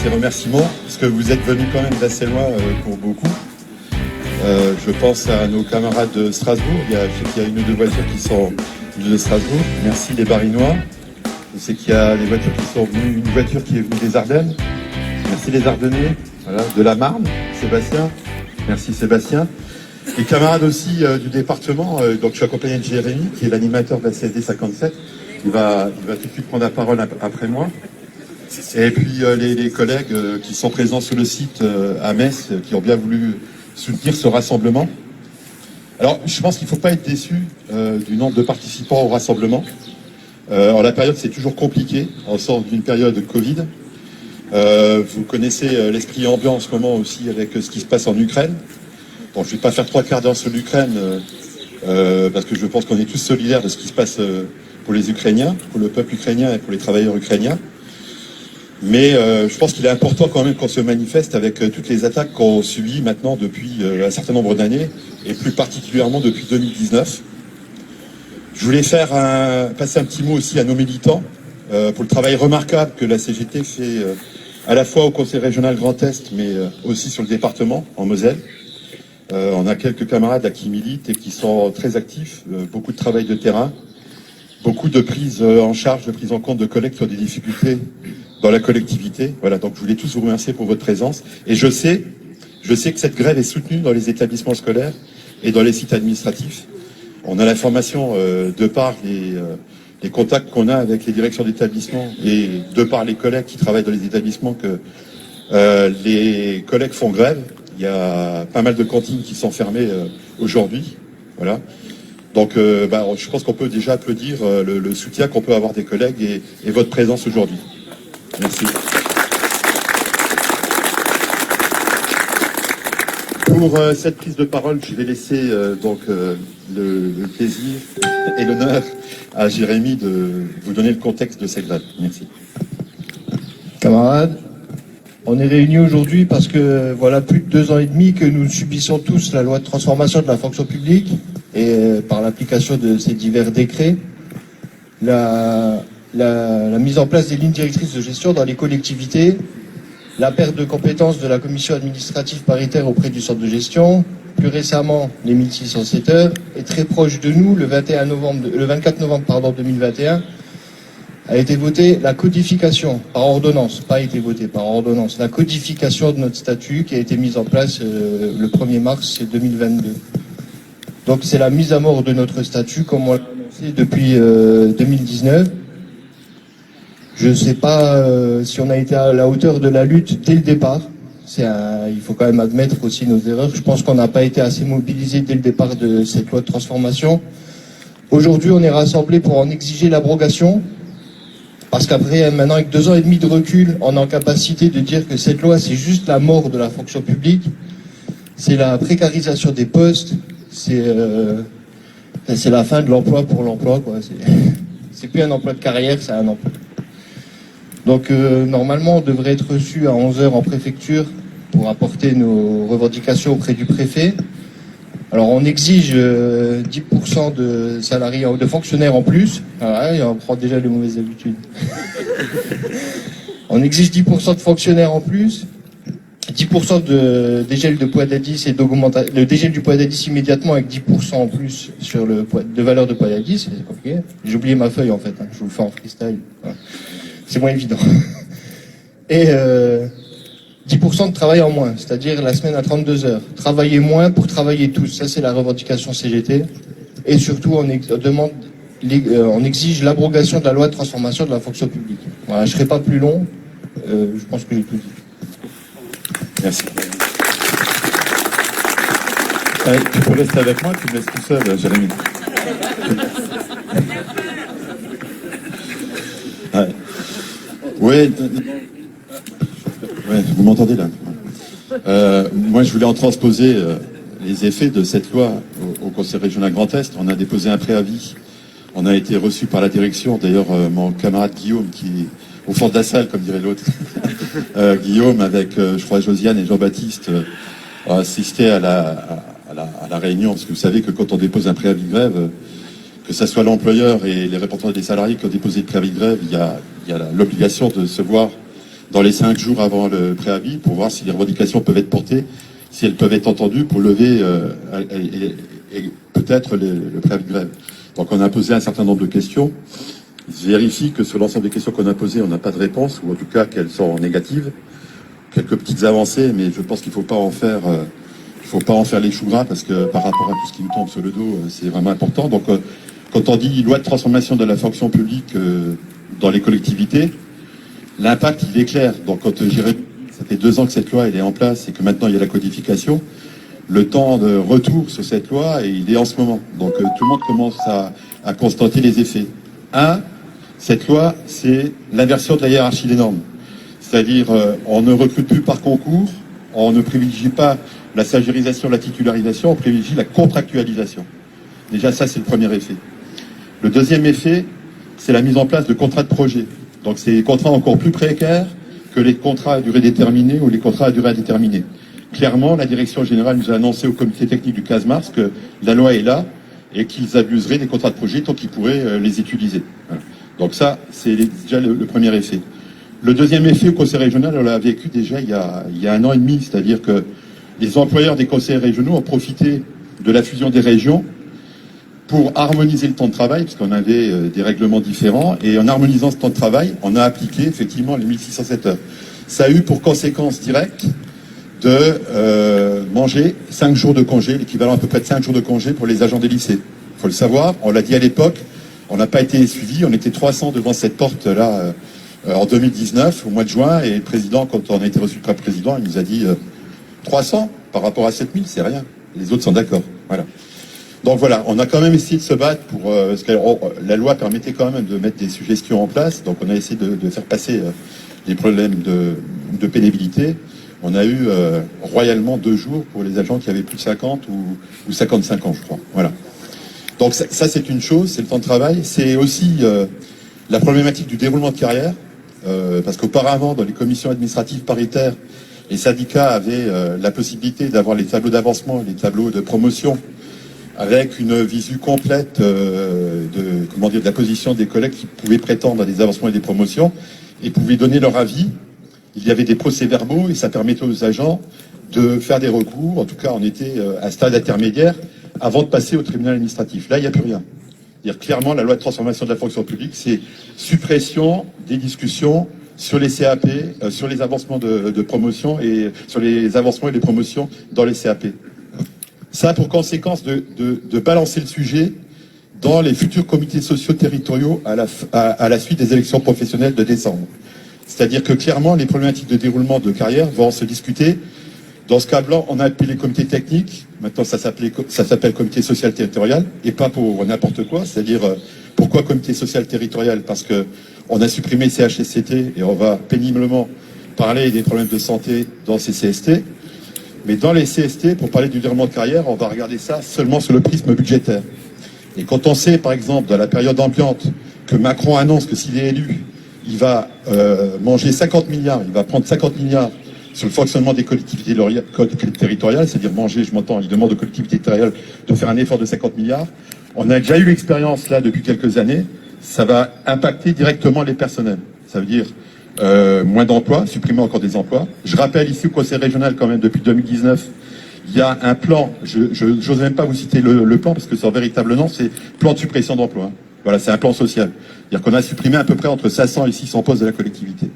ces remerciements, parce que vous êtes venus quand même d'assez loin pour beaucoup. Je pense à nos camarades de Strasbourg. Je sais qu'il y a une ou deux voitures qui sont venues de Strasbourg. Merci les Barinois. Je sais qu'il y a des voitures qui sont venues, une voiture qui est venue des Ardennes. Merci les Ardennais. Voilà, de la Marne, Sébastien. Merci Sébastien. Les camarades aussi du département. Donc je suis accompagné de Jérémy, qui est l'animateur de la CSD 57. Il va tout de suite prendre la parole après moi. Et puis les collègues qui sont présents sur le site à Metz, qui ont bien voulu soutenir ce rassemblement. Alors, je pense qu'il ne faut pas être déçu du nombre de participants au rassemblement. En la période, c'est toujours compliqué. On sort d'une période de Covid. Vous connaissez l'esprit ambiant en ce moment aussi avec ce qui se passe en Ukraine. Bon, je ne vais pas faire 3 quarts d'heure sur l'Ukraine parce que je pense qu'on est tous solidaires de ce qui se passe pour les Ukrainiens, pour le peuple ukrainien et pour les travailleurs ukrainiens. Mais je pense qu'il est important quand même qu'on se manifeste avec toutes les attaques qu'on subit maintenant depuis un certain nombre d'années, et plus particulièrement depuis 2019. Je voulais passer un petit mot aussi à nos militants pour le travail remarquable que la CGT fait à la fois au Conseil régional Grand Est, mais aussi sur le département, en Moselle. On a quelques camarades qui militent et qui sont très actifs, beaucoup de travail de terrain, beaucoup de prise en charge, de prise en compte de collègues qui ont des difficultés dans la collectivité. Voilà, donc je voulais tous vous remercier pour votre présence. Et je sais que cette grève est soutenue dans les établissements scolaires et dans les sites administratifs. On a l'information de par les contacts qu'on a avec les directions d'établissement et de par les collègues qui travaillent dans les établissements que les collègues font grève. Il y a pas mal de cantines qui sont fermées aujourd'hui. Voilà. Donc je pense qu'on peut déjà applaudir le soutien qu'on peut avoir des collègues et votre présence aujourd'hui. Merci. Pour cette prise de parole, je vais laisser le plaisir et l'honneur à Jérémy de vous donner le contexte de cette grève. Merci. Camarades, on est réunis aujourd'hui parce que voilà plus de 2 ans et demi que nous subissons tous la loi de transformation de la fonction publique et par l'application de ces divers décrets, la mise en place des lignes directrices de gestion dans les collectivités, la perte de compétences de la commission administrative paritaire auprès du centre de gestion, plus récemment les 1607 heures, et très proche de nous, le 24 novembre 2021, a été votée la codification par ordonnance, pas été votée par ordonnance, la codification de notre statut qui a été mise en place le 1er mars 2022. Donc c'est la mise à mort de notre statut comme on l'a annoncé depuis 2019. Je ne sais pas si on a été à la hauteur de la lutte dès le départ. Il faut quand même admettre aussi nos erreurs. Je pense qu'on n'a pas été assez mobilisés dès le départ de cette loi de transformation. Aujourd'hui, on est rassemblés pour en exiger l'abrogation. Parce qu'après, maintenant, avec 2 ans et demi de recul, on est en capacité de dire que cette loi, c'est juste la mort de la fonction publique. C'est la précarisation des postes. C'est la fin de l'emploi pour l'emploi, quoi. C'est plus un emploi de carrière, c'est un emploi. Donc normalement on devrait être reçu à 11h en préfecture pour apporter nos revendications auprès du préfet. Alors on exige 10% de salariés, de fonctionnaires en plus. Voilà, et on prend déjà les mauvaises habitudes. On exige 10% de fonctionnaires en plus, 10% de dégel de poids d'indice et le dégel du poids d'indice immédiatement avec 10% en plus sur le poids de valeur de poids d'indice. C'est compliqué. J'ai oublié ma feuille en fait, je vous le fais en freestyle. Voilà. C'est moins évident. Et 10% de travail en moins, c'est-à-dire la semaine à 32 heures. Travailler moins pour travailler tous, ça c'est la revendication CGT. Et surtout, on exige l'abrogation de la loi de transformation de la fonction publique. Voilà, je ne serai pas plus long, je pense que j'ai tout dit. Merci. Tu peux rester avec moi, tu me laisses tout seul, Jérémy. Ouais, vous m'entendez là. Moi, je voulais en transposer les effets de cette loi au Conseil régional Grand Est. On a déposé un préavis. On a été reçu par la direction. D'ailleurs, mon camarade Guillaume, qui est au fond de la salle, comme dirait l'autre, Guillaume, avec, je crois, Josiane et Jean-Baptiste, a assisté à la réunion. Parce que vous savez que quand on dépose un préavis de grève, que ce soit l'employeur et les représentants des salariés qui ont déposé le préavis de grève, il y a l'obligation de se voir dans les 5 jours avant le préavis pour voir si les revendications peuvent être portées, si elles peuvent être entendues pour lever et peut-être le préavis de grève. Donc on a posé un certain nombre de questions. Je vérifie que sur l'ensemble des questions qu'on a posées, on n'a pas de réponse, ou en tout cas qu'elles sont négatives. Quelques petites avancées, mais je pense qu'il ne faut pas en faire les choux gras, parce que par rapport à tout ce qui nous tombe sur le dos, c'est vraiment important. Donc quand on dit loi de transformation de la fonction publique dans les collectivités, l'impact il est clair. Donc quand ça fait 2 ans que cette loi elle est en place et que maintenant il y a la codification, le temps de retour sur cette loi, il est en ce moment. Donc tout le monde commence à constater les effets. Cette loi, c'est l'inversion de la hiérarchie des normes. C'est-à-dire, on ne recrute plus par concours, on ne privilégie pas la stagiairisation, la titularisation, on privilégie la contractualisation. Déjà, ça, c'est le premier effet. Le deuxième effet, c'est la mise en place de contrats de projet. Donc, c'est des contrats encore plus précaires que les contrats à durée déterminée ou les contrats à durée indéterminée. Clairement, la direction générale nous a annoncé au comité technique du 15 mars que la loi est là et qu'ils abuseraient des contrats de projet tant qu'ils pourraient les utiliser. Voilà. Donc ça, c'est déjà le premier effet. Le deuxième effet au conseil régional, on l'a vécu déjà il y a 1 an et demi, c'est-à-dire que les employeurs des conseils régionaux ont profité de la fusion des régions pour harmoniser le temps de travail, parce qu'on avait des règlements différents, et en harmonisant ce temps de travail, on a appliqué effectivement les 1607 heures. Ça a eu pour conséquence directe de manger 5 jours de congé, l'équivalent à peu près de 5 jours de congé pour les agents des lycées. Il faut le savoir, on l'a dit à l'époque, on n'a pas été suivis, on était 300 devant cette porte-là en 2019, au mois de juin, et le président, quand on a été reçu par le président, il nous a dit 300 par rapport à 7000, c'est rien. Les autres sont d'accord. Voilà. Donc voilà, on a quand même essayé de se battre pour parce que la loi permettait quand même de mettre des suggestions en place, donc on a essayé de faire passer les problèmes de pénibilité. On a eu royalement 2 jours pour les agents qui avaient plus de 50 ou 55 ans, je crois. Voilà. Donc ça c'est une chose, c'est le temps de travail. C'est aussi la problématique du déroulement de carrière, parce qu'auparavant, dans les commissions administratives paritaires, les syndicats avaient la possibilité d'avoir les tableaux d'avancement et les tableaux de promotion avec une visu complète de la position des collègues qui pouvaient prétendre à des avancements et des promotions et pouvaient donner leur avis. Il y avait des procès-verbaux et ça permettait aux agents de faire des recours. En tout cas, on était à un stade intermédiaire avant de passer au tribunal administratif. Là, il n'y a plus rien. C'est-à-dire clairement, la loi de transformation de la fonction publique, c'est suppression des discussions sur les CAP, sur les avancements de promotion et sur les avancements et les promotions dans les CAP. Ça a pour conséquence de balancer le sujet dans les futurs comités sociaux territoriaux à la suite des élections professionnelles de décembre. C'est-à-dire que clairement, les problématiques de déroulement de carrière vont se discuter. Dans ce cas-là, on a appelé les comités techniques. Maintenant, ça s'appelle comité social territorial et pas pour n'importe quoi. C'est-à-dire, pourquoi comité social territorial? Parce que on a supprimé CHSCT et on va péniblement parler des problèmes de santé dans ces CST. Mais dans les CST, pour parler du déroulement de carrière, on va regarder ça seulement sur le prisme budgétaire. Et quand on sait, par exemple, dans la période ambiante, que Macron annonce que s'il est élu, il va manger 50 milliards, il va prendre 50 milliards sur le fonctionnement des collectivités territoriales, c'est-à-dire manger, je m'entends, il demande aux collectivités territoriales de faire un effort de 50 milliards. On a déjà eu l'expérience là depuis quelques années, ça va impacter directement les personnels. Ça veut dire moins d'emplois, supprimer encore des emplois. Je rappelle ici au Conseil régional quand même depuis 2019, il y a un plan, je n'ose même pas vous citer le plan parce que son véritable nom c'est plan de suppression d'emplois. Voilà, c'est un plan social. C'est-à-dire qu'on a supprimé à peu près entre 500 et 600 postes de la collectivité.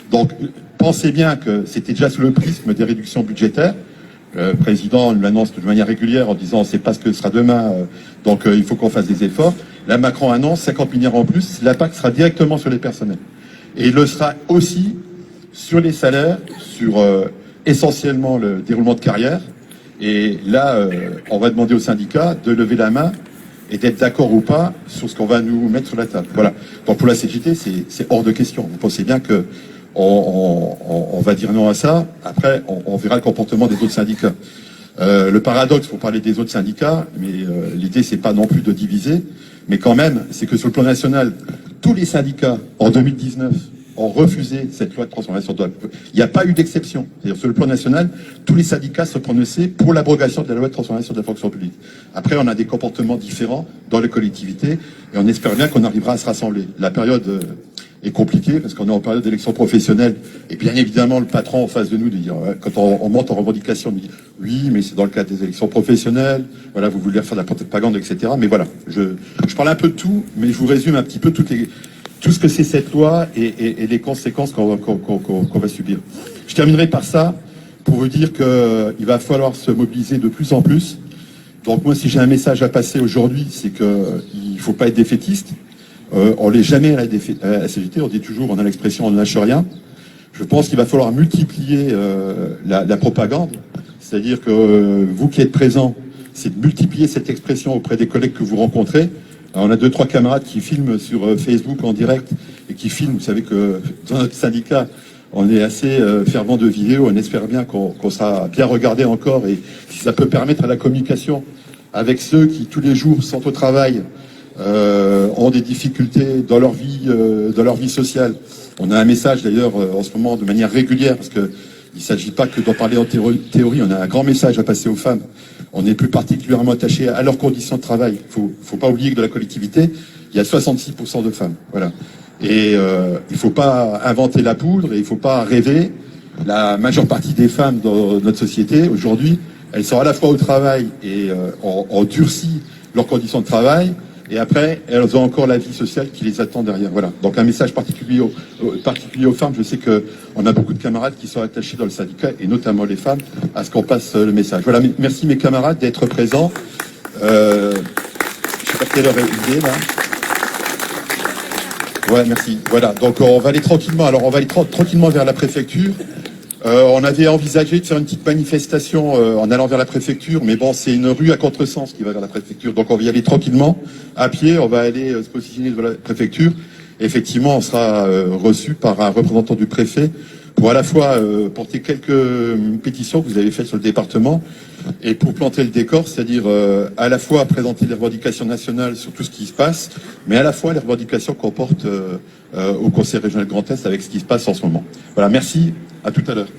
Donc, pensez bien que c'était déjà sous le prisme des réductions budgétaires. Le président l'annonce de manière régulière en disant on ne sait pas ce que sera demain, donc il faut qu'on fasse des efforts. Là, Macron annonce 50 milliards en plus, l'impact sera directement sur les personnels. Et il le sera aussi sur les salaires, sur essentiellement le déroulement de carrière. Et là, on va demander aux syndicats de lever la main et d'être d'accord ou pas sur ce qu'on va nous mettre sur la table. Voilà. Donc pour la CGT, c'est hors de question. Vous pensez bien que on va dire non à ça. Après, on verra le comportement des autres syndicats. Le paradoxe, pour parler des autres syndicats, mais l'idée, c'est pas non plus de diviser, mais quand même, c'est que sur le plan national, tous les syndicats, en 2019, ont refusé cette loi de transformation de la... Il n'y a pas eu d'exception. C'est-à-dire, sur le plan national, tous les syndicats se prononçaient pour l'abrogation de la loi de transformation de la fonction publique. Après, on a des comportements différents dans les collectivités, et on espère bien qu'on arrivera à se rassembler. La période est compliqué parce qu'on est en période d'élection professionnelle et bien évidemment le patron en face de nous dit, quand on monte en revendication, on dit oui mais c'est dans le cadre des élections professionnelles, voilà vous voulez faire de la propagande etc. Mais voilà, je parle un peu de tout, mais je vous résume un petit peu tout ce que c'est cette loi et les conséquences qu'on va subir. Je terminerai par ça pour vous dire qu'il va falloir se mobiliser de plus en plus. Donc moi si j'ai un message à passer aujourd'hui, c'est qu'il ne faut pas être défaitiste. On l'est jamais à la CGT, on dit toujours, on a l'expression on ne lâche rien. Je pense qu'il va falloir multiplier la propagande, c'est-à-dire que vous qui êtes présents, c'est de multiplier cette expression auprès des collègues que vous rencontrez. Alors, on a 2-3 camarades qui filment sur Facebook en direct et qui filment, vous savez que dans notre syndicat, on est assez fervent de vidéos, on espère bien qu'on sera bien regardé encore et si ça peut permettre à la communication avec ceux qui tous les jours sont au travail, ont des difficultés dans leur vie sociale. On a un message d'ailleurs en ce moment de manière régulière parce que il ne s'agit pas que d'en parler en théorie, on a un grand message à passer aux femmes. On est plus particulièrement attaché à leurs conditions de travail. Faut pas oublier que dans la collectivité, il y a 66% de femmes. Voilà. Et il faut pas inventer la poudre et il faut pas rêver. La majeure partie des femmes dans notre société aujourd'hui, elles sont à la fois au travail et ont durci leurs conditions de travail. Et après, elles ont encore la vie sociale qui les attend derrière. Voilà. Donc un message particulier aux femmes. Je sais qu'on a beaucoup de camarades qui sont attachés dans le syndicat, et notamment les femmes, à ce qu'on passe le message. Voilà, merci mes camarades d'être présents. Je sais pas quelle heure il est là. Ouais, merci. Voilà, donc on va aller tranquillement. Alors on va aller tranquillement vers la préfecture. On avait envisagé de faire une petite manifestation en allant vers la préfecture, mais bon, c'est une rue à contresens qui va vers la préfecture, donc on va y aller tranquillement, à pied, on va aller se positionner devant la préfecture. Et effectivement, on sera reçu par un représentant du préfet pour à la fois porter quelques pétitions que vous avez faites sur le département et pour planter le décor, c'est-à-dire à la fois présenter les revendications nationales sur tout ce qui se passe, mais à la fois les revendications qu'on porte au Conseil régional Grand Est avec ce qui se passe en ce moment. Voilà, merci, à tout à l'heure.